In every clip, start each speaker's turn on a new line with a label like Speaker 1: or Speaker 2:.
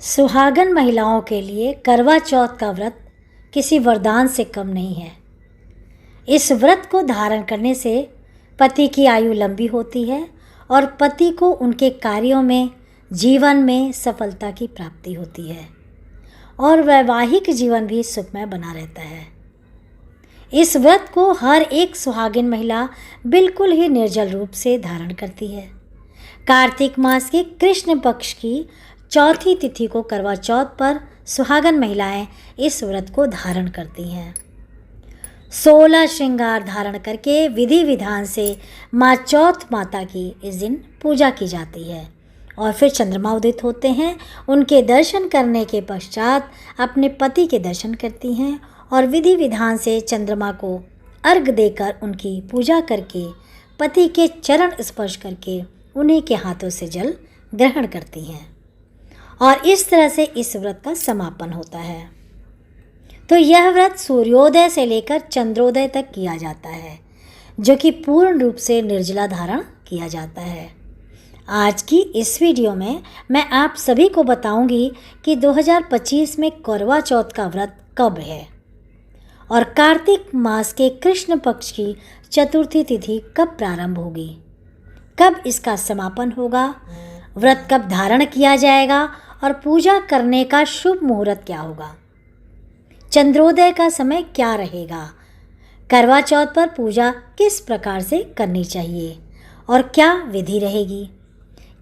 Speaker 1: सुहागन महिलाओं के लिए करवा चौथ का व्रत किसी वरदान से कम नहीं है। इस व्रत को धारण करने से पति की आयु लंबी होती है और पति को उनके कार्यों में, जीवन में सफलता की प्राप्ति होती है और वैवाहिक जीवन भी सुखमय बना रहता है। इस व्रत को हर एक सुहागिन महिला बिल्कुल ही निर्जल रूप से धारण करती है। कार्तिक मास के कृष्ण पक्ष की चौथी तिथि को करवा चौथ पर सुहागन महिलाएं इस व्रत को धारण करती हैं। 16 श्रृंगार धारण करके विधि विधान से माँ चौथ माता की इस दिन पूजा की जाती है और फिर चंद्रमा उदित होते हैं। उनके दर्शन करने के पश्चात अपने पति के दर्शन करती हैं और विधि विधान से चंद्रमा को अर्घ देकर उनकी पूजा करके पति के चरण स्पर्श करके उन्हीं के हाथों से जल ग्रहण करती हैं और इस तरह से इस व्रत का समापन होता है। तो यह व्रत सूर्योदय से लेकर चंद्रोदय तक किया जाता है, जो कि पूर्ण रूप से निर्जला धारण किया जाता है। आज की इस वीडियो में मैं आप सभी को बताऊंगी कि 2025 में करवा चौथ का व्रत कब है और कार्तिक मास के कृष्ण पक्ष की चतुर्थी तिथि कब प्रारंभ होगी, कब इसका समापन होगा, व्रत कब धारण किया जाएगा और पूजा करने का शुभ मुहूर्त क्या होगा, चंद्रोदय का समय क्या रहेगा, करवा चौथ पर पूजा किस प्रकार से करनी चाहिए और क्या विधि रहेगी,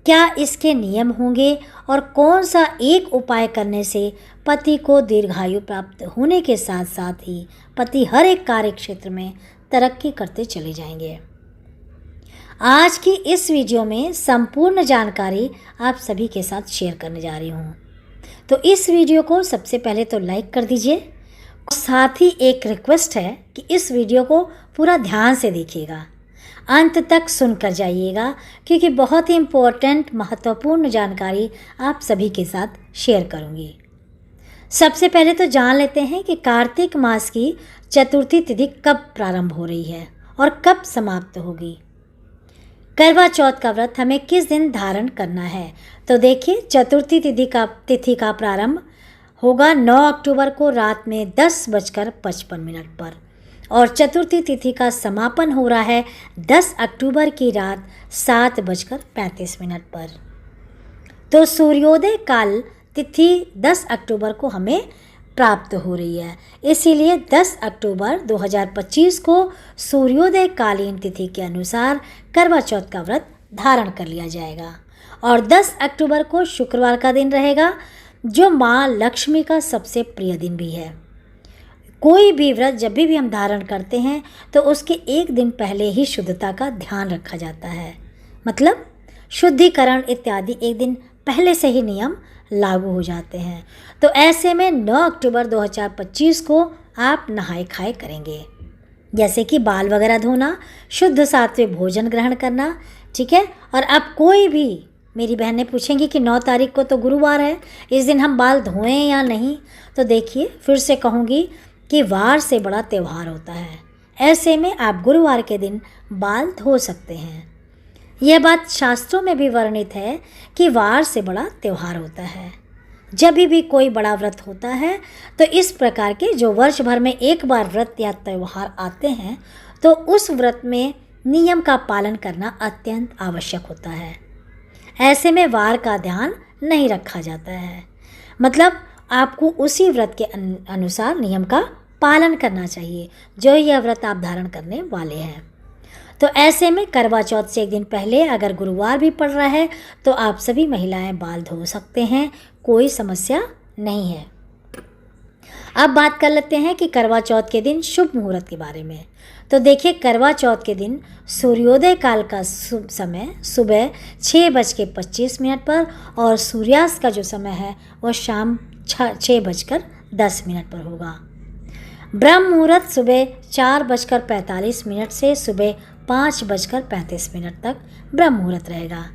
Speaker 1: क्या इसके नियम होंगे और कौन सा एक उपाय करने से पति को दीर्घायु प्राप्त होने के साथ साथ ही पति हर एक कार्य क्षेत्र में तरक्की करते चले जाएंगे। आज की इस वीडियो में संपूर्ण जानकारी आप सभी के साथ शेयर करने जा रही हूँ। तो इस वीडियो को सबसे पहले तो लाइक कर दीजिए और साथ ही एक रिक्वेस्ट है कि इस वीडियो को पूरा ध्यान से देखिएगा, अंत तक सुनकर जाइएगा, क्योंकि बहुत ही इम्पोर्टेंट महत्वपूर्ण जानकारी आप सभी के साथ शेयर करूँगी। सबसे पहले तो जान लेते हैं कि कार्तिक मास की चतुर्थी तिथि कब प्रारंभ हो रही है और कब समाप्त होगी। करवा चौथ का व्रत हमें किस दिन धारण करना है, तो देखिए चतुर्थी तिथि का प्रारंभ होगा 9 अक्टूबर को रात में 10:55 पर और चतुर्थी तिथि का समापन हो रहा है 10 अक्टूबर की रात 7:35 पर। तो सूर्योदय काल तिथि 10 अक्टूबर को हमें प्राप्त हो रही है, इसीलिए 10 अक्टूबर 2025 को सूर्योदय कालीन तिथि के अनुसार करवा चौथ का व्रत धारण कर लिया जाएगा और 10 अक्टूबर को शुक्रवार का दिन रहेगा, जो माँ लक्ष्मी का सबसे प्रिय दिन भी है। कोई भी व्रत जब भी हम धारण करते हैं तो उसके एक दिन पहले ही शुद्धता का ध्यान रखा जाता है, मतलब शुद्धिकरण इत्यादि एक दिन पहले से ही नियम लागू हो जाते हैं। तो ऐसे में 9 अक्टूबर 2025 को आप नहाए खाए करेंगे, जैसे कि बाल वगैरह धोना, शुद्ध सात्विक भोजन ग्रहण करना, ठीक है। और अब कोई भी मेरी बहनें पूछेंगी कि 9 तारीख को तो गुरुवार है, इस दिन हम बाल धोएं या नहीं, तो देखिए फिर से कहूँगी कि वार से बड़ा त्यौहार होता है, ऐसे में आप गुरुवार के दिन बाल धो सकते हैं। यह बात शास्त्रों में भी वर्णित है कि वार से बड़ा त्यौहार होता है। जब भी कोई बड़ा व्रत होता है तो इस प्रकार के जो वर्ष भर में एक बार व्रत या त्यौहार आते हैं तो उस व्रत में नियम का पालन करना अत्यंत आवश्यक होता है। ऐसे में वार का ध्यान नहीं रखा जाता है, मतलब आपको उसी व्रत के अनुसार नियम का पालन करना चाहिए जो यह व्रत आप धारण करने वाले हैं। तो ऐसे में करवा चौथ से एक दिन पहले अगर गुरुवार भी पड़ रहा है तो आप सभी महिलाएं बाल धो सकते हैं, कोई समस्या नहीं है। अब बात कर लेते हैं कि करवा चौथ के दिन शुभ मुहूर्त के बारे में। तो देखिए करवा चौथ के दिन सूर्योदय काल का शुभ समय सुबह 6:25 पर और सूर्यास्त का जो समय है वह शाम 6:10 पर होगा। ब्रह्म मुहूर्त सुबह 4:45 से सुबह 5:35 तक ब्रह्म मुहूर्त रहेगा।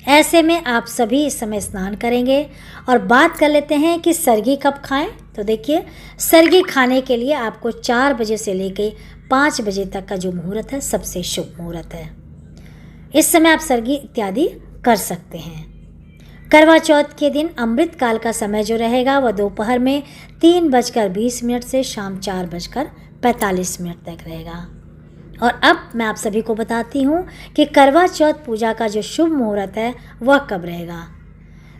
Speaker 1: ऐसे में आप सभी इस समय स्नान करेंगे। और बात कर लेते हैं कि सरगी कब खाएं। तो देखिए सरगी खाने के लिए आपको 4 बजे से लेकर 5 बजे तक का जो मुहूर्त है सबसे शुभ मुहूर्त है। इस समय आप सरगी इत्यादि कर सकते हैं। करवा चौथ के दिन अमृत काल का समय जो रहेगा वह दोपहर में 3:20 से शाम 4:45 तक रहेगा। और अब मैं आप सभी को बताती हूँ कि करवा चौथ पूजा का जो शुभ मुहूर्त है वह कब रहेगा।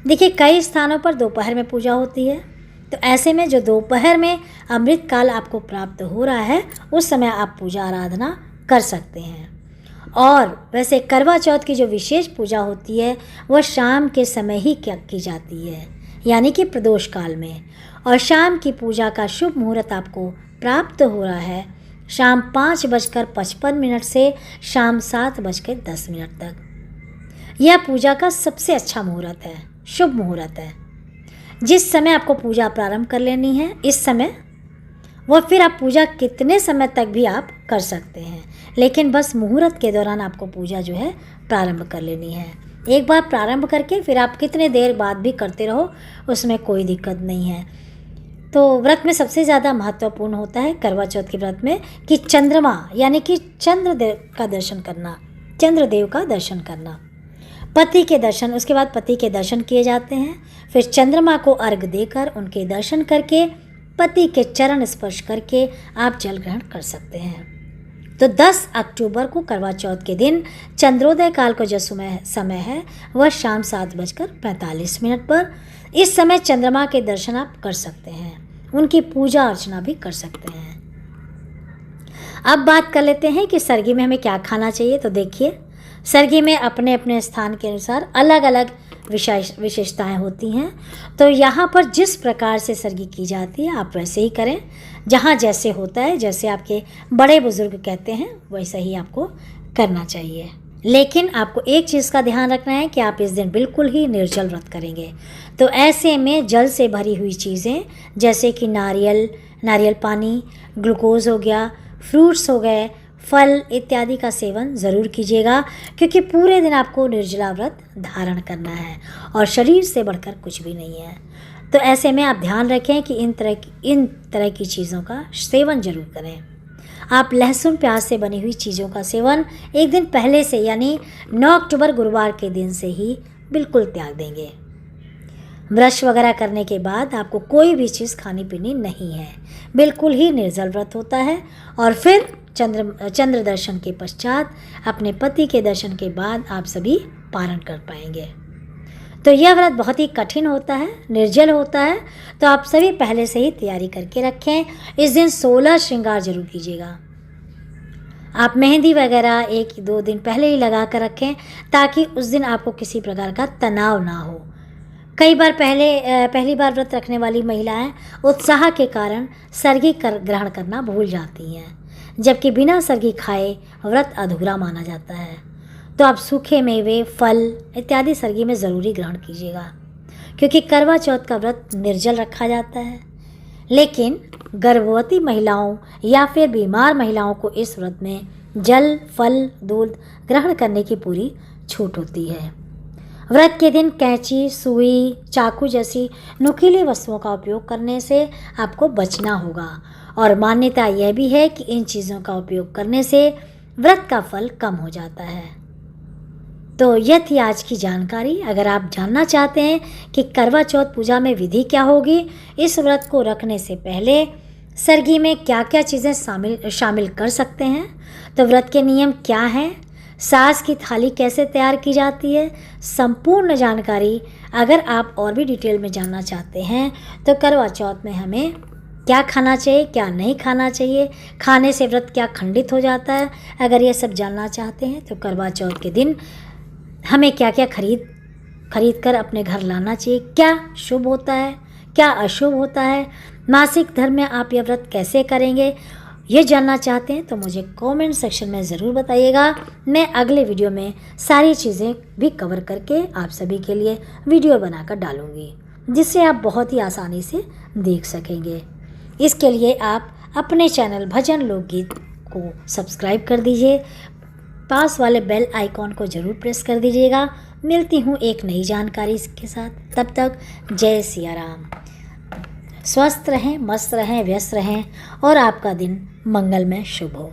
Speaker 1: देखिए, कई स्थानों पर दोपहर में पूजा होती है, तो ऐसे में जो दोपहर में अमृत काल आपको प्राप्त हो रहा है उस समय आप पूजा आराधना कर सकते हैं। और वैसे करवा चौथ की जो विशेष पूजा होती है वह शाम के समय ही की जाती है, यानी कि प्रदोष काल में। और शाम की पूजा का शुभ मुहूर्त आपको प्राप्त हो रहा है शाम 5:55 से शाम 7:10 तक। यह पूजा का सबसे अच्छा मुहूर्त है, शुभ मुहूर्त है। जिस समय आपको पूजा प्रारंभ कर लेनी है इस समय, वह फिर आप पूजा कितने समय तक भी आप कर सकते हैं, लेकिन बस मुहूर्त के दौरान आपको पूजा जो है प्रारंभ कर लेनी है। एक बार प्रारंभ करके फिर आप कितने देर बाद भी करते रहो, उसमें कोई दिक्कत नहीं है। तो व्रत में सबसे ज़्यादा महत्वपूर्ण होता है करवा चौथ के व्रत में कि चंद्रमा यानी कि चंद्रदेव का दर्शन करना, चंद्रदेव का दर्शन करना, पति के दर्शन, उसके बाद पति के दर्शन किए जाते हैं। फिर चंद्रमा को अर्घ देकर उनके दर्शन करके पति के चरण स्पर्श करके आप जल ग्रहण कर सकते हैं। तो 10 अक्टूबर को करवा चौथ के दिन चंद्रोदय काल को जो समय है वह शाम 7:45 पर। इस समय चंद्रमा के दर्शन आप कर सकते हैं, उनकी पूजा अर्चना भी कर सकते हैं। अब बात कर लेते हैं कि सरगी में हमें क्या खाना चाहिए। तो देखिए, सरगी में अपने अपने स्थान के अनुसार अलग अलग विशेषताएं होती हैं। तो यहाँ पर जिस प्रकार से सरगी की जाती है आप वैसे ही करें, जहाँ जैसे होता है, जैसे आपके बड़े बुजुर्ग कहते हैं वैसा ही आपको करना चाहिए। लेकिन आपको एक चीज़ का ध्यान रखना है कि आप इस दिन बिल्कुल ही निर्जल व्रत करेंगे। तो ऐसे में जल से भरी हुई चीज़ें जैसे कि नारियल पानी, ग्लूकोज हो गया, फ्रूट्स हो गए, फल इत्यादि का सेवन ज़रूर कीजिएगा, क्योंकि पूरे दिन आपको निर्जला व्रत धारण करना है और शरीर से बढ़कर कुछ भी नहीं है। तो ऐसे में आप ध्यान रखें कि इन तरह की चीज़ों का सेवन जरूर करें। आप लहसुन प्याज से बनी हुई चीज़ों का सेवन एक दिन पहले से यानी 9 अक्टूबर गुरुवार के दिन से ही बिल्कुल त्याग देंगे। ब्रश वगैरह करने के बाद आपको कोई भी चीज़ खानी पीनी नहीं है, बिल्कुल ही निर्जल व्रत होता है। और फिर चंद्र दर्शन के पश्चात अपने पति के दर्शन के बाद आप सभी पारण कर पाएंगे। तो यह व्रत बहुत ही कठिन होता है, निर्जल होता है, तो आप सभी पहले से ही तैयारी करके रखें। इस दिन 16 श्रृंगार जरूर कीजिएगा। आप मेहंदी वगैरह 1-2 दिन पहले ही लगा कर रखें ताकि उस दिन आपको किसी प्रकार का तनाव ना हो। कई बार पहली बार व्रत रखने वाली महिलाएं उत्साह के कारण सरगी ग्रहण करना भूल जाती हैं, जबकि बिना सरगी खाए व्रत अधूरा माना जाता है। तो आप सूखे मेवे, फल इत्यादि सरगी में ज़रूरी ग्रहण कीजिएगा, क्योंकि करवा चौथ का व्रत निर्जल रखा जाता है। लेकिन गर्भवती महिलाओं या फिर बीमार महिलाओं को इस व्रत में जल, फल, दूध ग्रहण करने की पूरी छूट होती है। व्रत के दिन कैंची, सुई, चाकू जैसी नुकीली वस्तुओं का उपयोग करने से आपको बचना होगा। और मान्यता यह भी है कि इन चीज़ों का उपयोग करने से व्रत का फल कम हो जाता है। तो यह थी आज की जानकारी। अगर आप जानना चाहते हैं कि करवा चौथ पूजा में विधि क्या होगी, इस व्रत को रखने से पहले सरगी में क्या क्या चीज़ें शामिल कर सकते हैं, तो व्रत के नियम क्या हैं, सास की थाली कैसे तैयार की जाती है, संपूर्ण जानकारी अगर आप और भी डिटेल में जानना चाहते हैं तो करवा चौथ में हमें क्या खाना चाहिए, क्या नहीं खाना चाहिए, खाने से व्रत क्या खंडित हो जाता है, अगर ये सब जानना चाहते हैं तो करवा चौथ के दिन हमें क्या क्या खरीद कर अपने घर लाना चाहिए, क्या शुभ होता है, क्या अशुभ होता है, मासिक धर्म में आप यह व्रत कैसे करेंगे, ये जानना चाहते हैं तो मुझे कमेंट सेक्शन में ज़रूर बताइएगा। मैं अगले वीडियो में सारी चीज़ें भी कवर करके आप सभी के लिए वीडियो बनाकर डालूँगी, जिससे आप बहुत ही आसानी से देख सकेंगे। इसके लिए आप अपने चैनल भजन लोकगीत को सब्सक्राइब कर दीजिए, पास वाले बेल आइकॉन को ज़रूर प्रेस कर दीजिएगा। मिलती हूँ एक नई जानकारी के साथ, तब तक जय सिया राम। स्वस्थ रहें, मस्त रहें, व्यस्त रहें और आपका दिन मंगलमय शुभ हो।